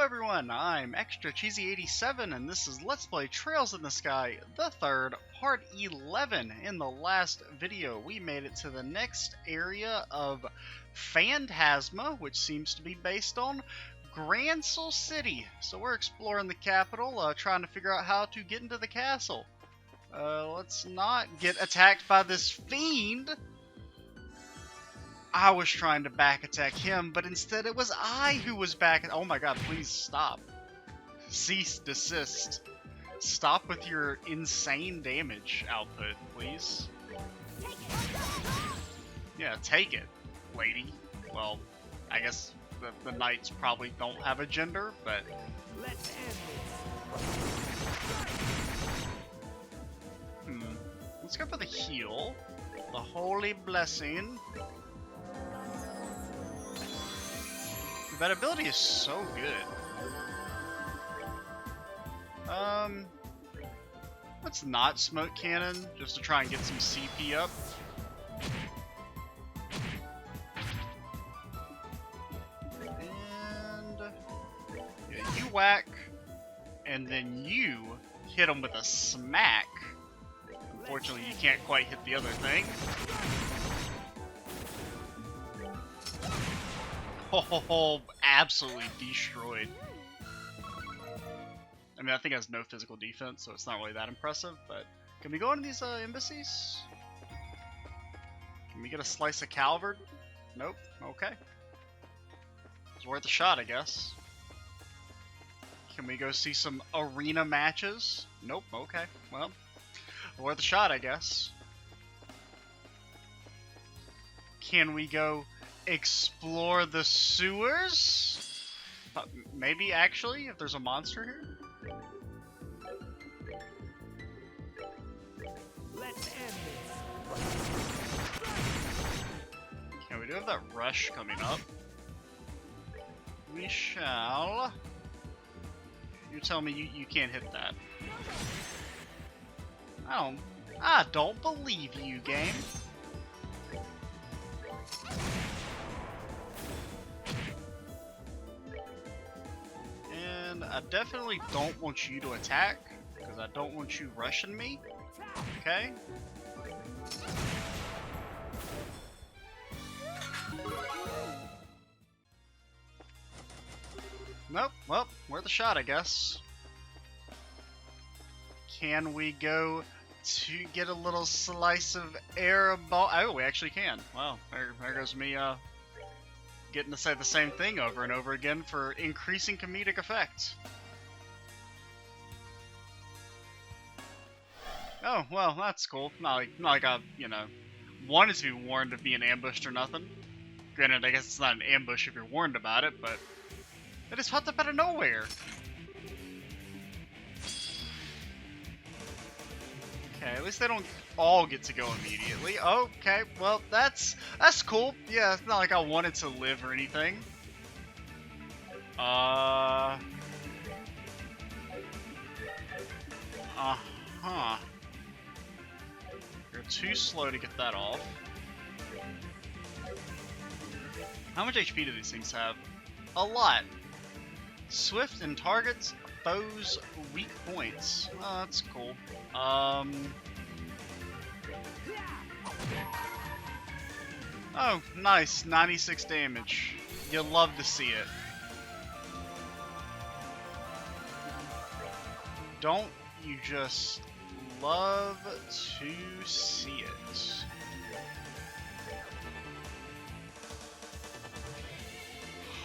everyone, I'm Extra Cheesy 87 and this is Let's Play Trails in the Sky, the third, part 11. In the last video, we made it to the next area of Phantasma, which seems to be based on Grancel City. So we're exploring the capital, trying to figure out how to get into the castle. Let's not get attacked by this fiend. I was trying to back attack him, but instead it was I who was back. Oh my god, please stop. Cease, desist. Stop with your insane damage output, please. Yeah, take it, lady. Well, I guess the knights probably don't have a gender, but... Let's end this. Let's go for the heal. The Holy Blessing. That ability is so good. Let's not smoke cannon, just to try and get some CP up. And yeah, you whack, and then you hit him with a smack. Unfortunately, you can't quite hit the other thing. Oh, absolutely destroyed. I mean, I think it has no physical defense, so it's not really that impressive, but... Can we go into these embassies? Can we get a slice of Calvard? Nope. Okay. It's worth a shot, I guess. Can we go see some arena matches? Nope. Okay. Well, worth a shot, I guess. Can we go... explore the sewers? Maybe, actually, if there's a monster here? Let's end this. Okay, we do have that rush coming up. We shall... You tell me you can't hit that. I don't believe you, game. I definitely don't want you to attack, because I don't want you rushing me, okay? Nope, well, worth a shot, I guess. Can we go to get a little slice of Erebonia? Oh, we actually can. Wow, there goes me, getting to say the same thing over and over again for increasing comedic effect. Oh, well, that's cool. Not like I, wanted to be warned of being ambushed or nothing. Granted, I guess it's not an ambush if you're warned about it, but it just popped up out of nowhere. Okay, at least they don't all get to go immediately. Okay, well, that's cool. Yeah, it's not like I wanted to live or anything. Uh-huh. You're too slow to get that off. How much HP do these things have? A lot. Swift and targets foes' weak points. Oh, that's cool. Oh, nice. 96 damage. You'll love to see it. Don't you just love to see it?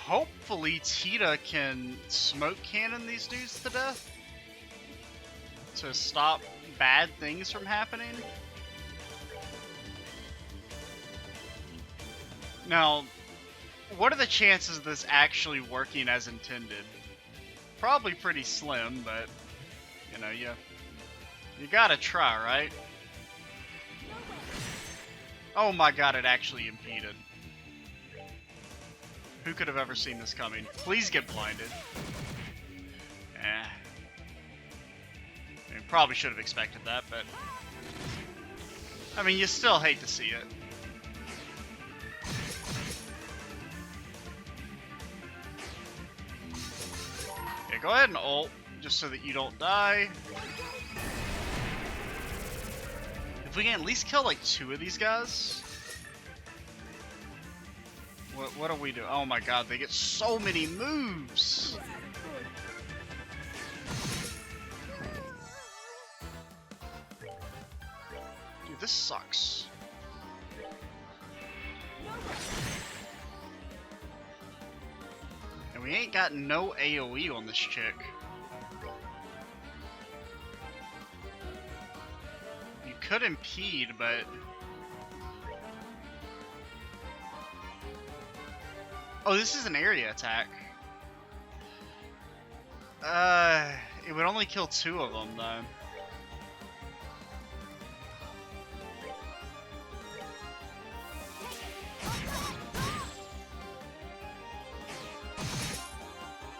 Hopefully Tita can smoke cannon these dudes to death to stop bad things from happening. Now, what are the chances of this actually working as intended? Probably pretty slim, but you gotta try, right? Oh my god, it actually impeded. Who could have ever seen this coming? Please get blinded. I mean, probably should have expected that, but... I mean, you still hate to see it. go ahead and ult, just so that you don't die. If we can at least kill like 2 of these guys. What do we do? Oh my god, they get so many moves! Dude, this sucks. And we ain't got no AoE on this chick. You could impede, but... Oh, this is an area attack. It would only kill 2 of them, though.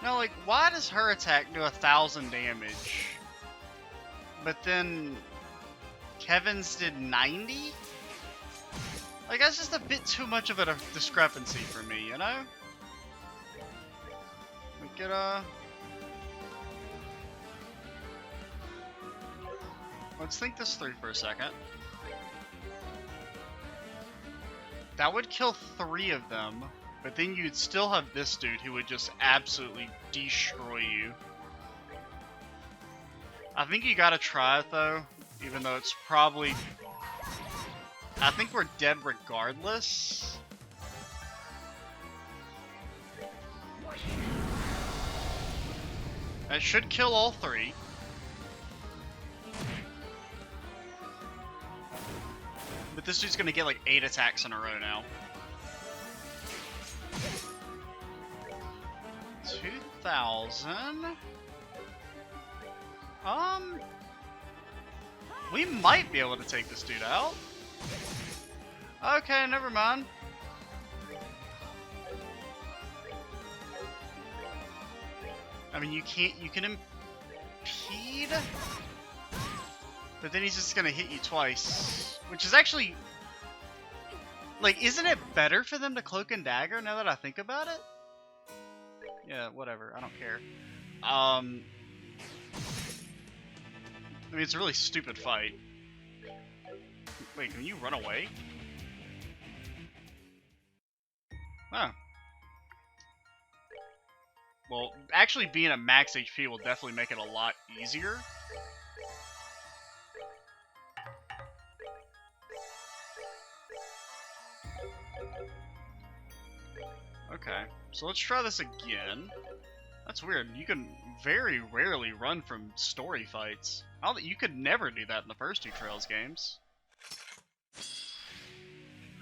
Now, like, why does her attack do 1,000 damage? But then Kevin's did 90? Like, that's just a bit too much of a discrepancy for me, you know? We could, let's think this through for a second. That would kill 3 of them, but then you'd still have this dude who would just absolutely destroy you. I think you gotta try it, though, even though it's probably... I think we're dead regardless. That should kill all 3. But this dude's gonna get like 8 attacks in a row now. 2,000. We might be able to take this dude out. Okay, never mind. I mean, you can impede, but then he's just gonna hit you twice, which is actually, like, isn't it better for them to cloak and dagger now that I think about it? Yeah, whatever, I don't care. I mean, it's a really stupid fight. Wait, can you run away? Oh. Well, actually being at max HP will definitely make it a lot easier. Okay, so let's try this again. That's weird. You can very rarely run from story fights. You could never do that in the first 2 Trails games.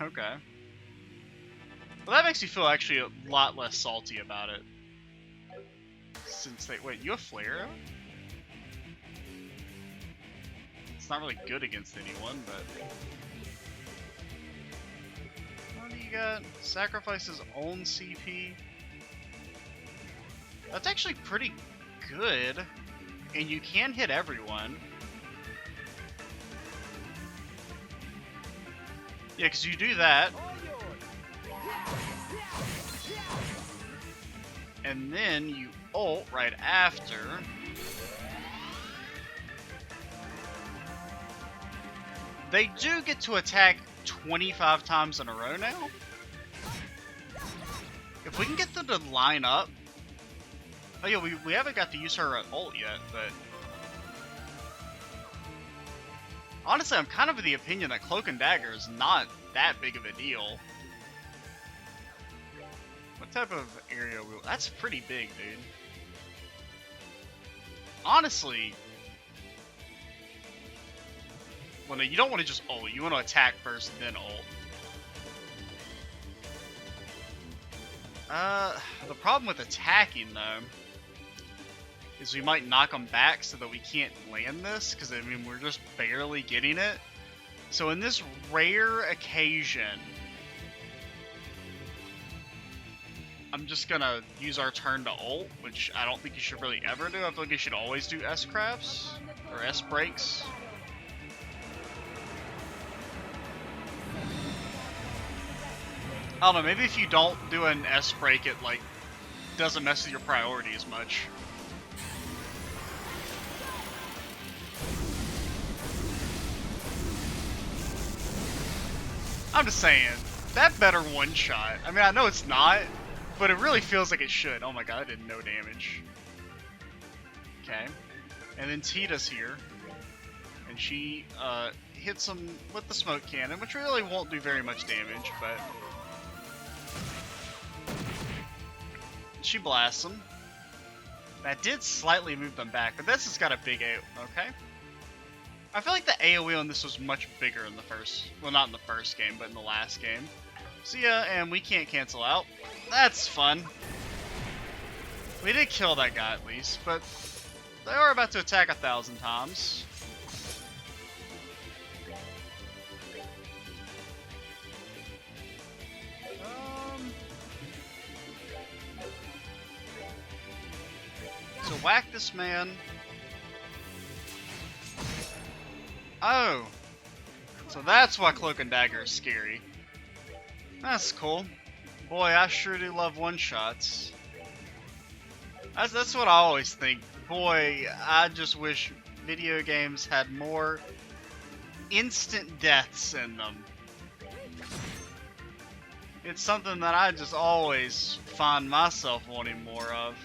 Okay. Well, that makes me feel actually a lot less salty about it. Since they... Wait, you have Flare? It's not really good against anyone, but... What do you got? Sacrifice his own CP. That's actually pretty good. And you can hit everyone. Yeah, because you do that. And then you ult right after. They do get to attack 25 times in a row now. If we can get them to line up. Oh yeah, we haven't got to use her ult yet, but... Honestly, I'm kind of of the opinion that Cloak and Dagger is not that big of a deal. What type of area will... That's pretty big, dude. Honestly... Well, no, you don't want to just ult. You want to attack first, then ult. The problem with attacking, though, is we might knock them back so that we can't land this, because, I mean, we're just barely getting it. So in this rare occasion, I'm just gonna use our turn to ult, which I don't think you should really ever do. I feel like you should always do S-crafts, or S-breaks. I don't know, maybe if you don't do an S-break, it, like, doesn't mess with your priority as much. I'm just saying, that better one-shot. I mean, I know it's not, but it really feels like it should. Oh my god, I did no damage. Okay. And then Tita's here. And she hits him with the smoke cannon, which really won't do very much damage, but... she blasts him. That did slightly move them back, but this has got a big AoE. Okay. I feel like the AoE on this was much bigger in the first... well, not in the first game, but in the last game. See ya, and we can't cancel out. That's fun. We did kill that guy at least, but they are about to attack 1,000 times. So whack this man. Oh. So that's why Cloak and Dagger is scary. That's cool. Boy, I sure do love one-shots. That's what I always think. Boy, I just wish video games had more instant deaths in them. It's something that I just always find myself wanting more of.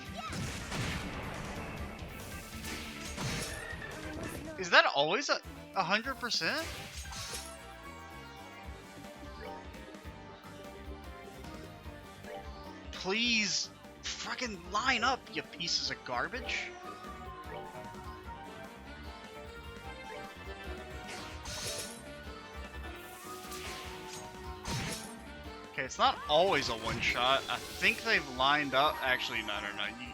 Is that always 100%? Please, fucking line up, you pieces of garbage. Okay, it's not always a one-shot. I think they've lined up. Actually, no.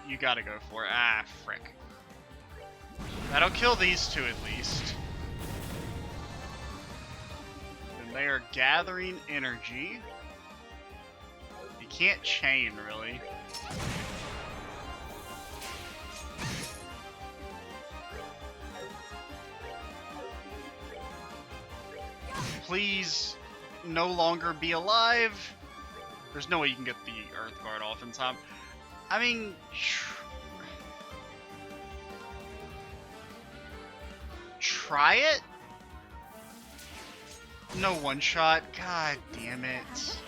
You gotta go for it. Ah, frick. That'll kill these two at least. And they are gathering energy. You can't chain, really. Please no longer be alive. There's no way you can get the Earth Guard off in time. I mean... try it? No one shot. God damn it.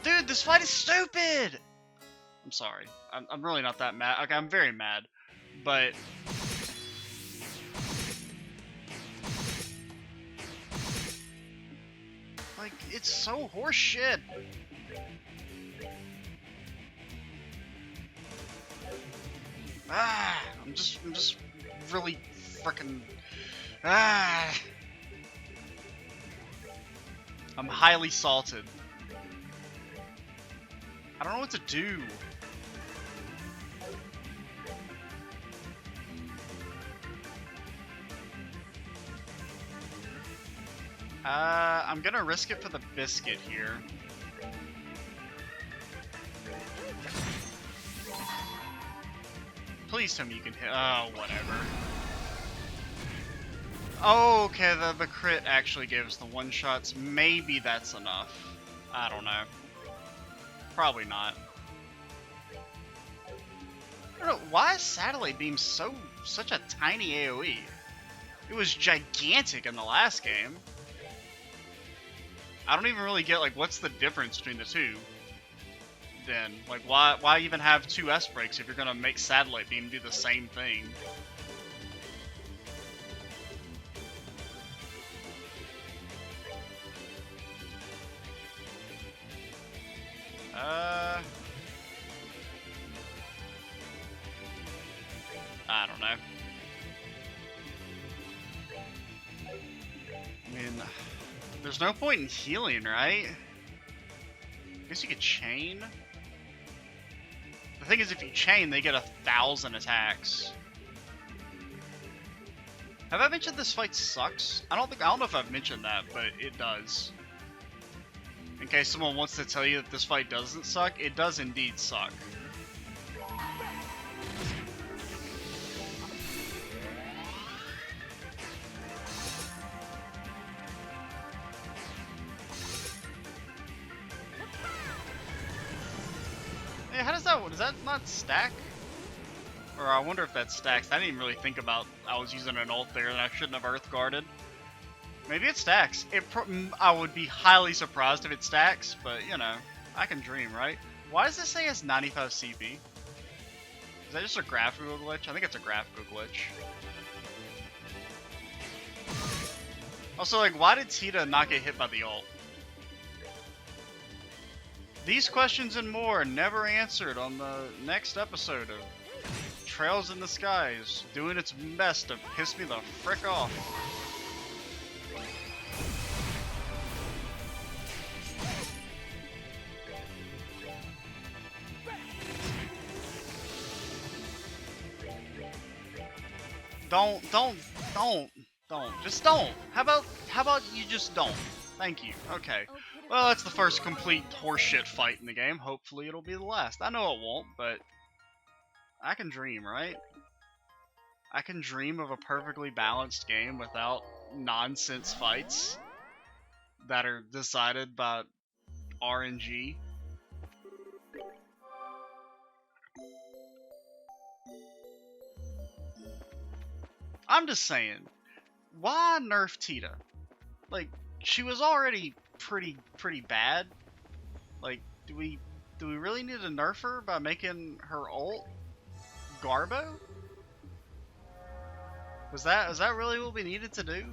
Dude, this fight is stupid! I'm sorry. I'm really not that mad. Okay, I'm very mad. But... like, it's so horseshit. Ah, I'm just really frickin' I'm highly salted. I don't know what to do. I'm gonna risk it for the biscuit here. Please tell me you can hit. Oh, whatever. Oh, okay, the crit actually gives the one-shots. Maybe that's enough. I don't know. Probably not. I don't know, why is Satellite Beam such a tiny AoE? It was gigantic in the last game. I don't even really get, like, what's the difference between the two? Then, like, why even have two S-breaks if you're gonna make Satellite Beam do the same thing? I don't know. I mean, there's no point in healing, right? I guess you could chain. The thing is, if you chain, they get 1,000 attacks. Have I mentioned this fight sucks? I don't know if I've mentioned that, but it does. In case someone wants to tell you that this fight doesn't suck, it does indeed suck. Hey, how does that not stack? Or I wonder if that stacks. I didn't even really think about I was using an ult there and I shouldn't have Earth Guarded. Maybe it stacks. I would be highly surprised if it stacks, but you know, I can dream, right? Why does this say it's 95 CP? Is that just a graphical glitch? I think it's a graphical glitch. Also, like, why did Tita not get hit by the ult? These questions and more never answered on the next episode of Trails in the Skies, doing its best to piss me the frick off. Don't. Just don't. How about you just don't? Thank you. Okay. Well, that's the first complete horseshit fight in the game. Hopefully it'll be the last. I know it won't, but I can dream, right? I can dream of a perfectly balanced game without nonsense fights that are decided by RNG. I'm just saying, why nerf Tita? Like, she was already pretty bad. Like, do we really need to nerf her by making her ult Garbo? Was that really what we needed to do?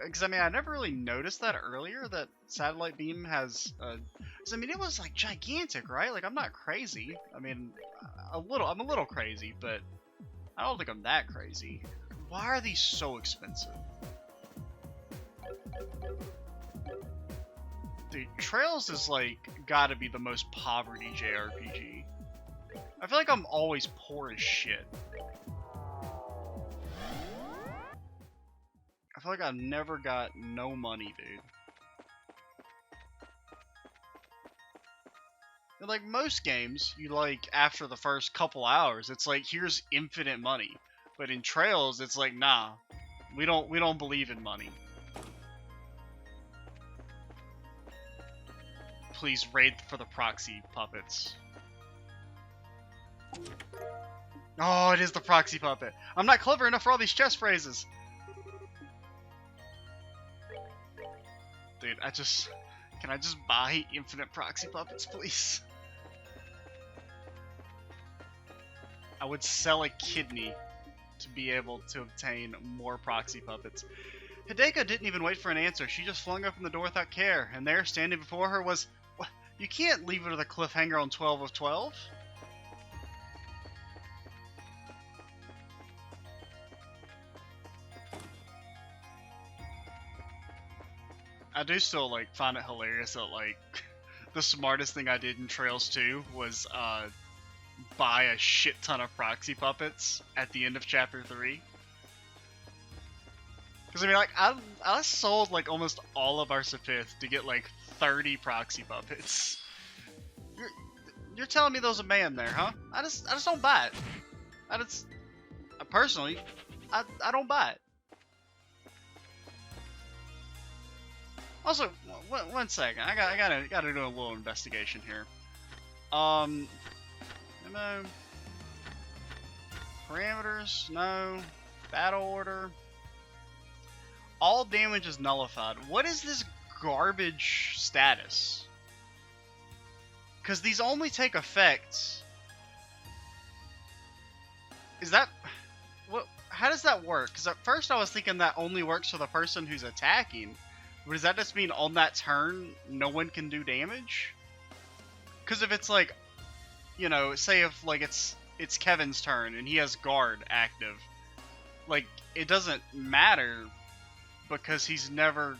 Because I mean, I never really noticed that earlier, that Satellite Beam has I mean, it was like gigantic, right? Like, I'm not crazy. I mean, I'm a little crazy, but I don't think I'm that crazy. Why are these so expensive? Dude, Trails is like gotta be the most poverty JRPG. I feel like I'm always poor as shit. I feel like I've never got no money, dude. And like most games, you like after the first couple hours, it's like here's infinite money. But in Trails, it's like nah, we don't believe in money. Please raid for the proxy puppets. Oh, it is the proxy puppet. I'm not clever enough for all these chess phrases. Dude, can I just buy infinite proxy puppets, please? I would sell a kidney to be able to obtain more proxy puppets. Hideko didn't even wait for an answer. She just flung open the door without care, and there, standing before her, was... You can't leave her to the cliffhanger on 12 of 12. I do still, like, find it hilarious that, like, the smartest thing I did in Trails 2 was, buy a shit ton of proxy puppets at the end of Chapter 3. Because, I mean, like, I sold, like, almost all of our Sepith to get, like, 30 proxy puppets. You're telling me there's a man there, huh? I just don't buy it. Personally, I don't buy it. Also, one second. I gotta do a little investigation here. No. Parameters, no. Battle order. All damage is nullified. What is this garbage status? Because these only take effect. Is that... What? How does that work? Because at first I was thinking that only works for the person who's attacking. But does that just mean on that turn, no one can do damage? Because if it's like, you know, say if like it's Kevin's turn and he has guard active, like it doesn't matter because he's never,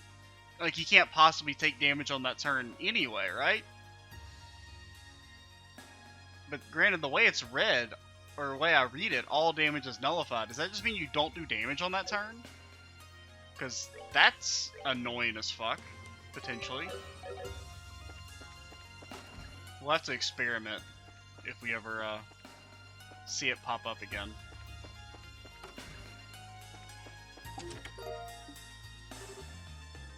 like he can't possibly take damage on that turn anyway, right? But granted, the way it's read, or the way I read it, all damage is nullified. Does that just mean you don't do damage on that turn? Because that's annoying as fuck, potentially. We'll have to experiment if we ever see it pop up again.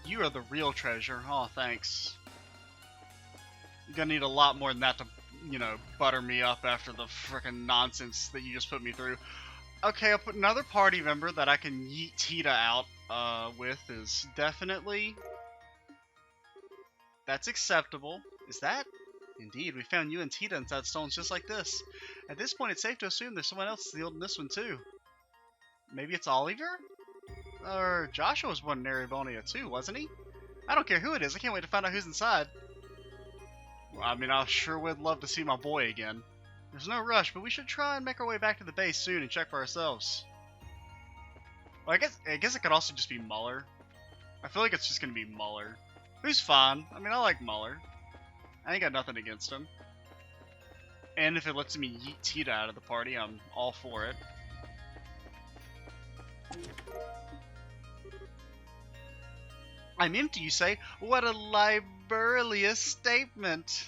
You are the real treasure. Oh, thanks. You're gonna need a lot more than that to you know, butter me up after the frickin' nonsense that you just put me through. Okay, I'll put another party member that I can yeet Tita out with is definitely... That's acceptable. Is that? Indeed, we found you and Tita inside stones just like this. At this point, it's safe to assume there's someone else sealed in this one too. Maybe it's Oliver? Or Joshua was born in Erebonia too, wasn't he? I don't care who it is, I can't wait to find out who's inside. Well, I mean, I sure would love to see my boy again. There's no rush, but we should try and make our way back to the base soon and check for ourselves. Well, I guess it could also just be Muller. I feel like it's just gonna be Muller. Who's fine. I mean, I like Muller. I ain't got nothing against him. And if it lets me yeet Tita out of the party, I'm all for it. I'm empty, you say? What a libellous statement!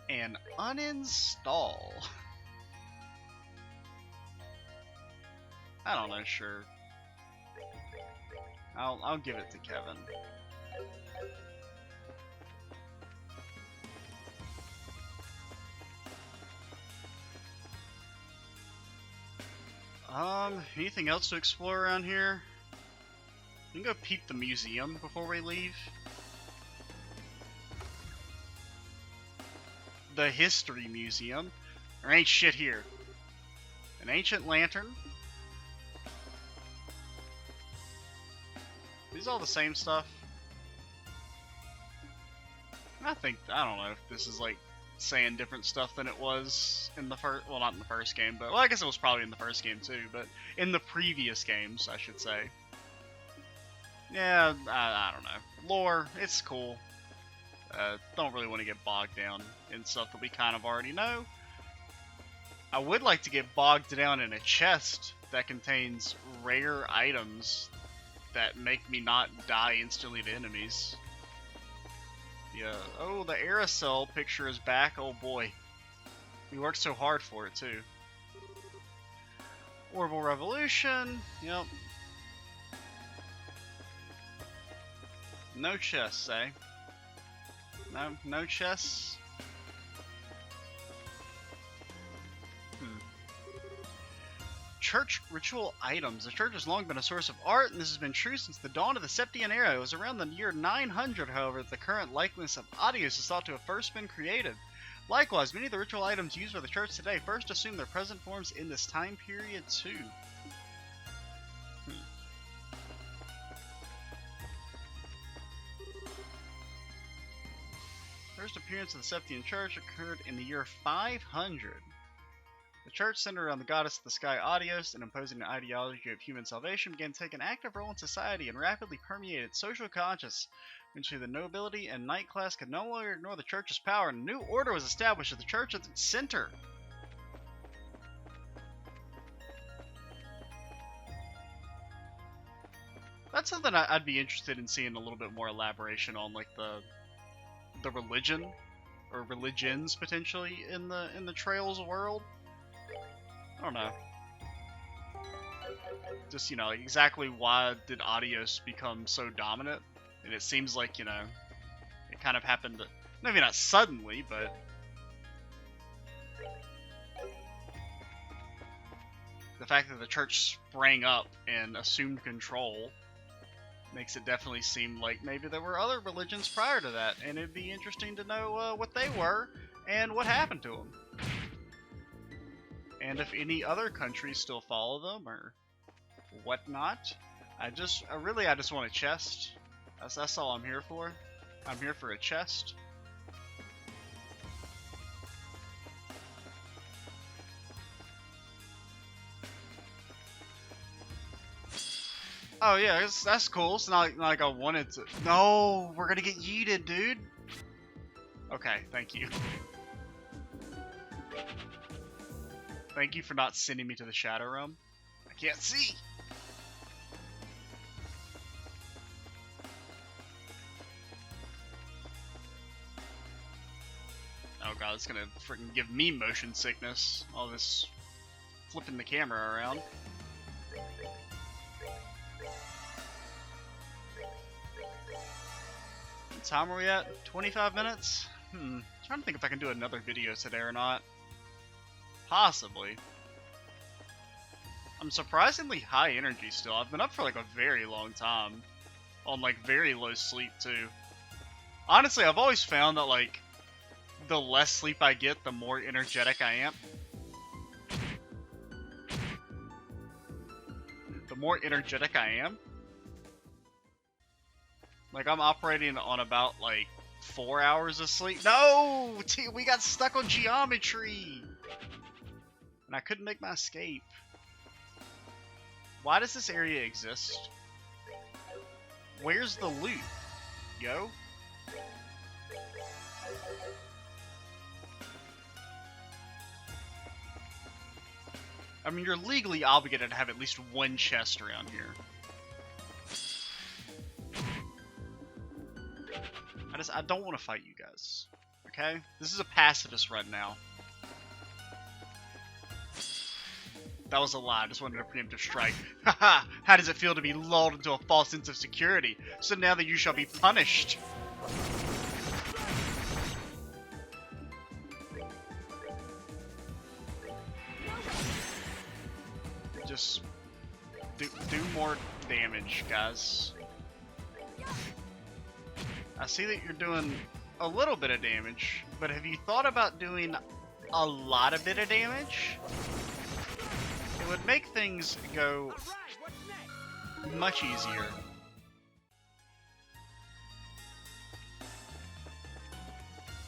And uninstall. I don't know, sure. I'll give it to Kevin. Anything else to explore around here? We can go peep the museum before we leave. The History Museum. There ain't shit here. An ancient lantern. These all the same stuff? I don't know if this is like saying different stuff than it was in the first, well, not in the first game, but, well, I guess it was probably in the first game too, but in the previous games, I should say. Yeah, I don't know. Lore, it's cool. Don't really want to get bogged down in stuff that we kind of already know. I would like to get bogged down in a chest that contains rare items that make me not die instantly to enemies. Yeah. Oh, the Grancel picture is back. Oh boy. We worked so hard for it too. Orbital Revolution. Yep. No chests, eh? No chests. Church ritual items. The church has long been a source of art, and this has been true since the dawn of the Septian era. It was around the year 900, however, that the current likeness of Adios is thought to have first been created. Likewise, many of the ritual items used by the church today first assumed their present forms in this time period too. First appearance of the Septian Church occurred in the year 500. The church, centered around the goddess of the sky Adios and imposing an ideology of human salvation, began to take an active role in society and rapidly permeated social conscience. Eventually, the nobility and knight class could no longer ignore the church's power, and a new order was established at the church at its center. That's something I'd be interested in seeing a little bit more elaboration on, like the religion or religions potentially in the Trails world. I don't know. Just, you know, like exactly why did Adios become so dominant? And it seems like, you know, it kind of happened, maybe not suddenly, but the fact that the church sprang up and assumed control makes it definitely seem like maybe there were other religions prior to that, and it'd be interesting to know what they were and what happened to them. And if any other countries still follow them or whatnot. I just want a chest. That's all I'm here for. I'm here for a chest. Oh yeah, that's cool. It's not like I wanted to. No, we're gonna get yeeted, dude. Okay, thank you. Thank you for not sending me to the Shadow Realm. I can't see. Oh god, it's gonna freaking give me motion sickness. All this flipping the camera around. What time are we at? 25 minutes? It's trying to think if I can do another video today or not. Possibly. I'm surprisingly high energy still. I've been up for like a very long time. On like very low sleep too. Honestly, I've always found that like the less sleep I get, the more energetic I am. The more energetic I am. Like I'm operating on about like 4 hours of sleep. No! We got stuck on geometry! And I couldn't make my escape. Why does this area exist? Where's the loot, yo? I mean, you're legally obligated to have at least one chest around here. I don't want to fight you guys, okay? This is a pacifist right now. That was a lie. I just wanted a preemptive strike. Haha! How does it feel to be lulled into a false sense of security? So now that you shall be punished. Just do more damage, guys. I see that you're doing a little bit of damage, but have you thought about doing a lot of bit of damage? It would make things go much easier.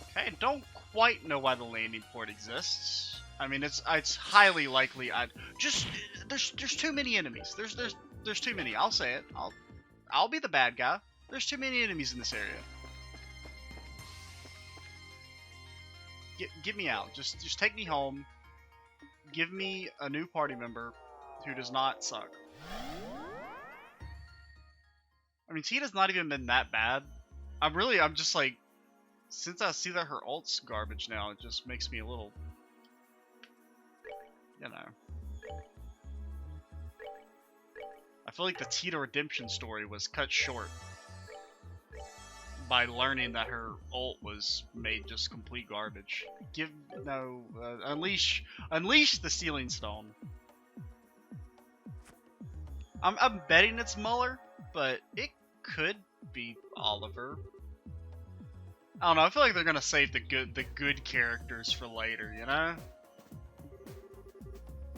Okay, I don't quite know why the landing port exists. I mean, it's highly likely. There's too many enemies. There's too many. I'll say it. I'll be the bad guy. There's too many enemies in this area. Get me out. Just take me home. Give me a new party member who does not suck. I mean, Tita's not even been that bad. I'm just like, since I see that her ult's garbage now, it just makes me a little, you know. I feel like the Tita redemption story was cut short by learning that her ult was made just complete garbage. Unleash the Sealing Stone. I'm betting it's Muller, but it could be Oliver. I don't know. I feel like they're gonna save the good characters for later, you know.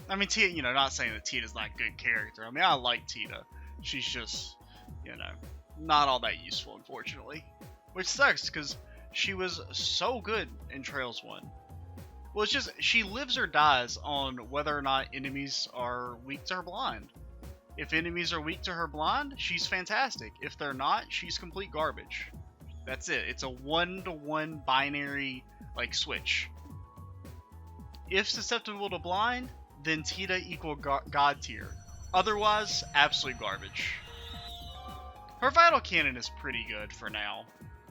I mean, Tita, you know, not saying that Tita's not a good character. I mean, I like Tita. She's just, you know, not all that useful, unfortunately. Which sucks, because she was so good in Trails 1. Well, it's just, she lives or dies on whether or not enemies are weak to her blind. If enemies are weak to her blind, she's fantastic. If they're not, she's complete garbage. That's it. It's a 1-to-1 binary, like, switch. If susceptible to blind, then Tita equal God tier. Otherwise, absolute garbage. Her Vital Cannon is pretty good for now,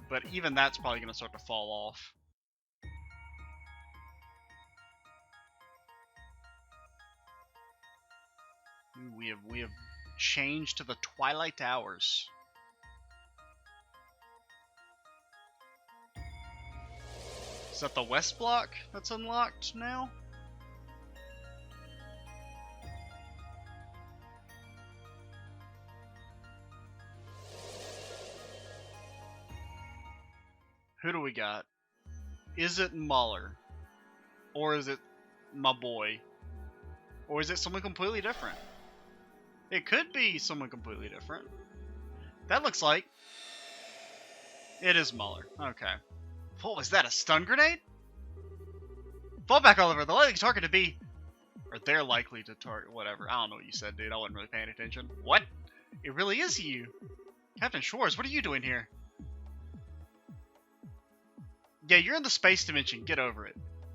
but even that's probably going to start to fall off. We have changed to the Twilight Hours. Is that the West Block that's unlocked now? Who do we got? Is it Muller? Or is it my boy? Or is it someone completely different? It could be someone completely different. That looks like it is Muller. Okay. What was that, a stun grenade? Fall back, Oliver. The likely target to be... Or they're likely to target... Whatever. I don't know what you said, dude. I wasn't really paying attention. What? It really is you. Captain Shores, what are you doing here? Yeah, you're in the space dimension. Get over it.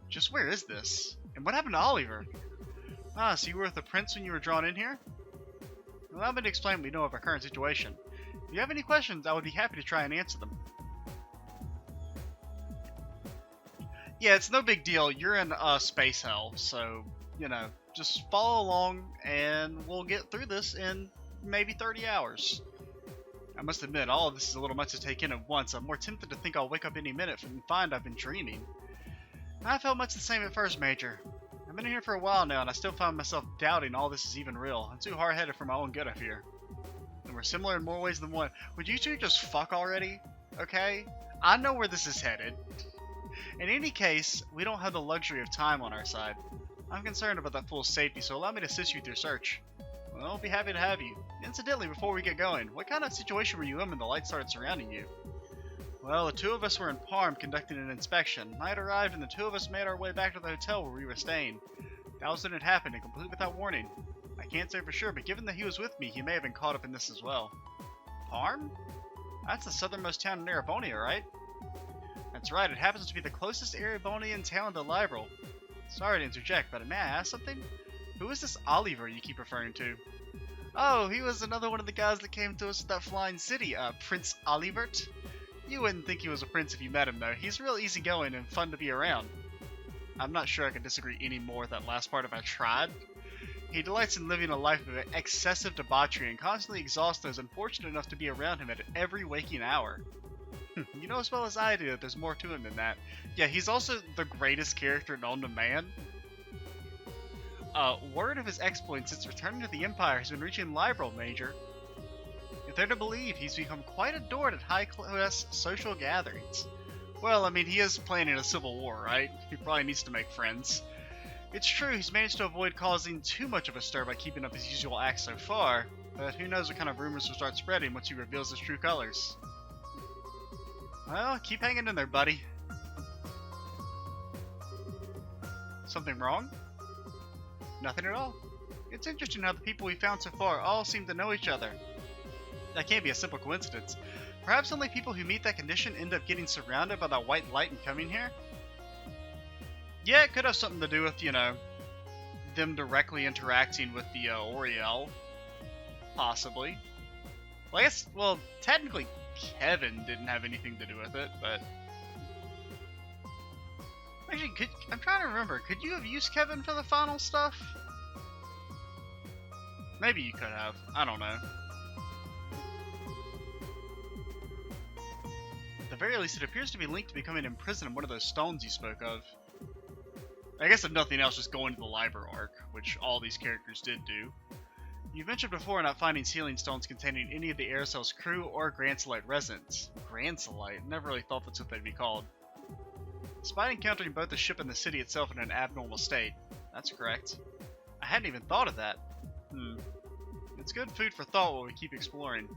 Just where is this? And what happened to Oliver? Ah, so you were with the prince when you were drawn in here? Allow me to explain what we know of our current situation. If you have any questions, I would be happy to try and answer them. Yeah, it's no big deal. You're in space hell, so, you know, just follow along and we'll get through this in maybe 30 hours. I must admit, all of this is a little much to take in at once. I'm more tempted to think I'll wake up any minute and find I've been dreaming. I felt much the same at first, Major. I've been here for a while now, and I still find myself doubting all this is even real. I'm too hard-headed for my own good, I fear. And we're similar in more ways than one. Would you two just fuck already? Okay? I know where this is headed. In any case, we don't have the luxury of time on our side. I'm concerned about that fool's safety, so allow me to assist you with your search. Well, I'll be happy to have you. Incidentally, before we get going, what kind of situation were you in when the lights started surrounding you? Well, the two of us were in Parm conducting an inspection. Night arrived and the two of us made our way back to the hotel where we were staying. That was when it happened, and completely without warning. I can't say for sure, but given that he was with me, he may have been caught up in this as well. Parm? That's the southernmost town in Erebonia, right? That's right, it happens to be the closest Erebonian town to Liberal. Sorry to interject, but may I ask something? Who is this Oliver you keep referring to? Oh, he was another one of the guys that came to us at that flying city, Prince Olivert. You wouldn't think he was a prince if you met him, though. He's real easygoing and fun to be around. I'm not sure I could disagree any more with that last part if I tried. He delights in living a life of excessive debauchery and constantly exhausts those unfortunate enough to be around him at every waking hour. You know as well as I do that there's more to him than that. Yeah, he's also the greatest character known to man. Word of his exploits since returning to the Empire has been reaching Liberal, Major. If they're to believe, he's become quite adored at high-class social gatherings. Well, I mean, he is planning a civil war, right? He probably needs to make friends. It's true, he's managed to avoid causing too much of a stir by keeping up his usual acts so far, but who knows what kind of rumors will start spreading once he reveals his true colors. Well, keep hanging in there, buddy. Something wrong? Nothing at all. It's interesting how the people we found so far all seem to know each other. That can't be a simple coincidence. Perhaps only people who meet that condition end up getting surrounded by that white light and coming here? Yeah, it could have something to do with, you know, them directly interacting with the Oriel. Possibly. Well, I guess, well, technically Kevin didn't have anything to do with it, but... Actually, I'm trying to remember, could you have used Kevin for the final stuff? Maybe you could have. I don't know. At the very least, it appears to be linked to becoming imprisoned in one of those stones you spoke of. I guess if nothing else, just going to the Liber arc, which all these characters did do. You mentioned before not finding sealing stones containing any of the Aerocel's crew or Grancelite residents. Grancelite? Never really thought that's what they'd be called. Despite encountering both the ship and the city itself in an abnormal state. That's correct. I hadn't even thought of that. It's good food for thought while we keep exploring.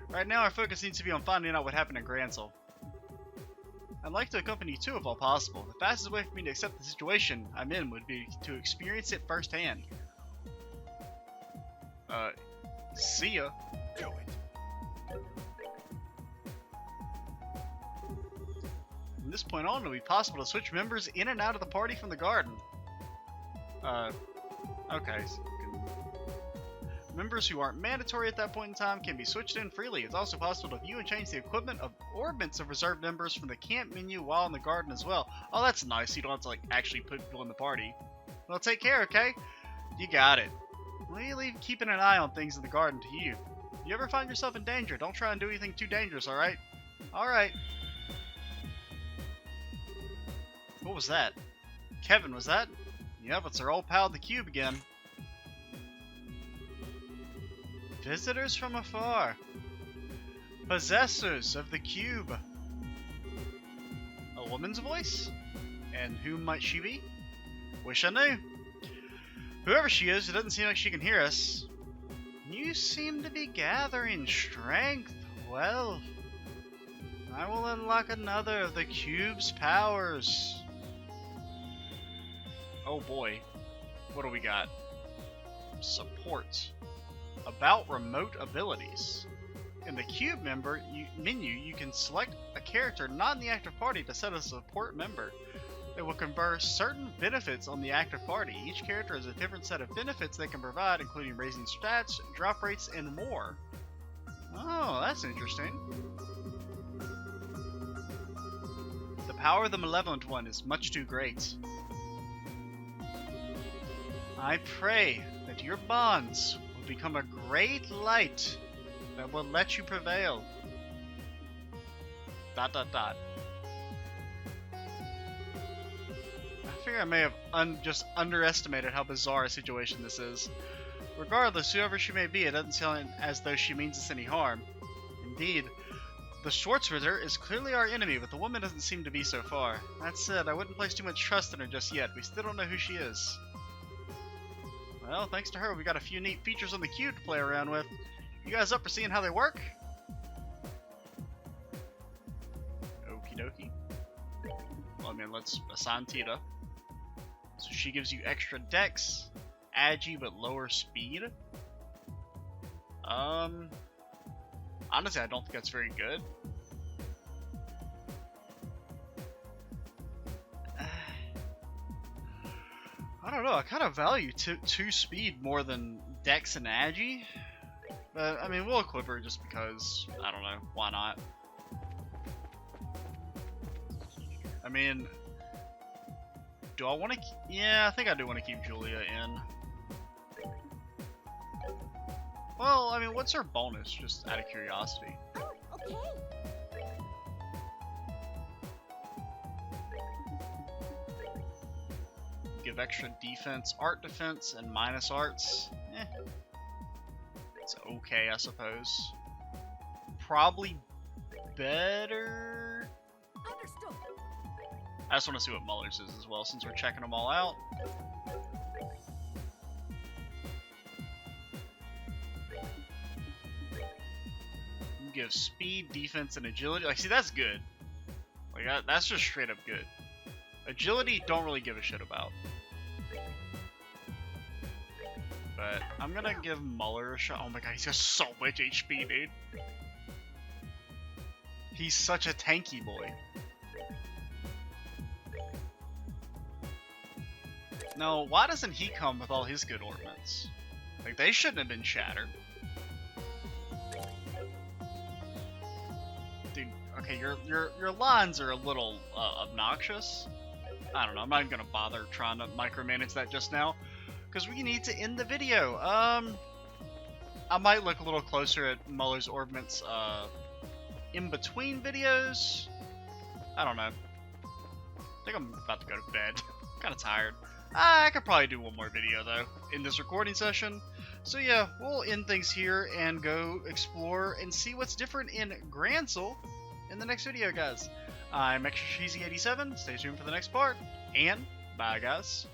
Right now our focus needs to be on finding out what happened in Grancel. I'd like to accompany you too if all possible. The fastest way for me to accept the situation I'm in would be to experience it firsthand. See ya. Do it. From this point on, it'll be possible to switch members in and out of the party from the garden. Okay. Members who aren't mandatory at that point in time can be switched in freely. It's also possible to view and change the equipment of orbits of reserved members from the camp menu while in the garden as well. Oh, that's nice. You don't have to, like, actually put people in the party. Well, take care, okay? You got it. We leave keeping an eye on things in the garden to you. If you ever find yourself in danger, don't try and do anything too dangerous, alright? Alright. What was that? Kevin, was that? Yep, it's our old pal the Cube again. Visitors from afar. Possessors of the Cube. A woman's voice? And who might she be? Wish I knew. Whoever she is, it doesn't seem like she can hear us. You seem to be gathering strength. Well, I will unlock another of the Cube's powers. Oh boy. What do we got? Support. About remote abilities. In the Cube menu, you can select a character not in the active party to set as a support member. It will confer certain benefits on the active party. Each character has a different set of benefits they can provide, including raising stats, drop rates, and more. Oh, that's interesting. The power of the Malevolent One is much too great. I pray that your bonds will become a great light that will let you prevail. ... I figure I may have just underestimated how bizarre a situation this is. Regardless, whoever she may be, it doesn't sound as though she means us any harm. Indeed, the Schwarzritter is clearly our enemy, but the woman doesn't seem to be so far. That said, I wouldn't place too much trust in her just yet. We still don't know who she is. Well, thanks to her, we got a few neat features on the cube to play around with. You guys up for seeing how they work? Okie dokie. Well, I mean, let's assign Tita. So she gives you extra dex, agi, but lower speed. Honestly, I don't think that's very good. I don't know, I kind of value 2 speed more than dex and agi. But, I mean, we'll equip her just because, I don't know, why not? I mean, do I want to... Yeah, I think I do want to keep Julia in. Well, I mean, what's her bonus, just out of curiosity? Oh, okay. Give extra defense, art defense, and minus arts. It's okay, I suppose. Probably better. Understood. I just want to see what Muller's is as well, since we're checking them all out. Give speed, defense, and agility. Like, see, that's good. Like, that's just straight up good. Agility, don't really give a shit about. But I'm gonna give Muller a shot. Oh my god, he's got so much HP, dude. He's such a tanky boy. No, why doesn't he come with all his good ornaments? Like, they shouldn't have been shattered. Dude, okay, your lines are a little obnoxious. I don't know, I'm not even gonna bother trying to micromanage that just now, because we need to end the video. I might look a little closer at Muller's ornaments in between videos. I don't know. I think I'm about to go to bed. I'm kind of tired. I could probably do one more video though in this recording session. So yeah, we'll end things here and go explore and see what's different in Grancel in the next video, guys. I'm Extra Cheesy 87. Stay tuned for the next part, and bye, guys.